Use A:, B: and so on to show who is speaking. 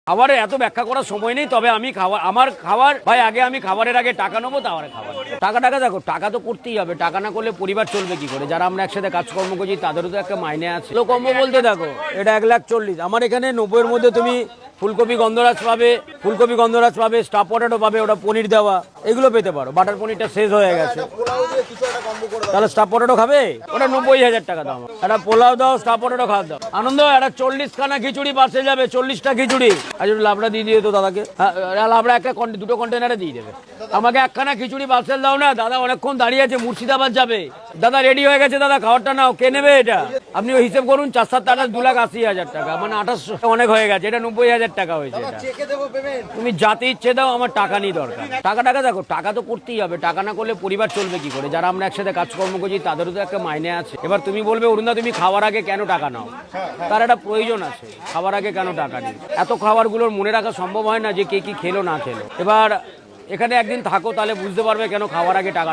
A: খাবারে এত ব্যাখ্যা করার সময় নেই, তবে আমি আমার খাবার ভাই আগে, আমি খাবারের আগে টাকা নেবো, তারপরে খাবার। টাকা দেখো, টাকা তো করতেই হবে, টাকা না করলে পরিবার চলবে কি করে? যারা আমরা একসাথে কাজকর্ম করছি তাদেরও তো একটা মাইনে আছে। কর্ম বলতে দেখো, এটা 1,40,000, আমার এখানে 90-এর মধ্যে তুমি ফুলকপি গন্ধরাজ পাবে, স্টাফ পটেটো পাবে, ওটা পনির দেওয়া, এগুলো পেতে পারো। বাটার পনিরটা শেষ হয়ে গেছে, তাহলে স্টাফ পটেটো খাবে, ওটা 90,000 টাকা দাম। একটা পোলাও দাও, স্টাফ পটেটো খাওয়া দাও, আনন্দ। একটা 40খানা খিচুড়ি পার্সেল যাবে, 40টা খিচুড়ি। আর একটু লাবড়া দিয়ে দিয়ে তো দাদাকে, লাবড়া একটা দুটো কন্টেনারে দিয়ে দেবে। আমাকে একখানা খিচুড়ি পার্সেল দাও না দাদা, অনেকক্ষণ দাঁড়িয়ে আছে, মুর্শিদাবাদ যাবে। দাদা রেডি হয়ে গেছে, দাদা খাবারটা নাও। কে নেবে এটা? আপনি ওই হিসেব করুন, 4-7 28 2,80,000 টাকা, মানে 2800 অনেক হয়ে গেছে। এটা 90,000 টাকা হয়েছে। তুমি যাতে ইচ্ছে দাও, আমার টাকা নিয়ে দরকার। টাকা দেখো, টাকা তো করতেই হবে, টাকা না করলে পরিবার চলবে কি করে? যারা আমরা একসাথে কাজকর্ম করছি তাদেরও তো একটা মাইনে আছে। এবার তুমি বলবে অরুণদা তুমি খাওয়ার আগে কেন টাকা নাও? তার একটা প্রয়োজন আছে, খাবার আগে কেন টাকা নিই? এত খাবারগুলোর মনে রাখা সম্ভব হয় না যে কে কি খেলো না খেলো। এবার এখানে একদিন থাকো, তাহলে বুঝতে পারবে কেন খাওয়ার আগে টাকা।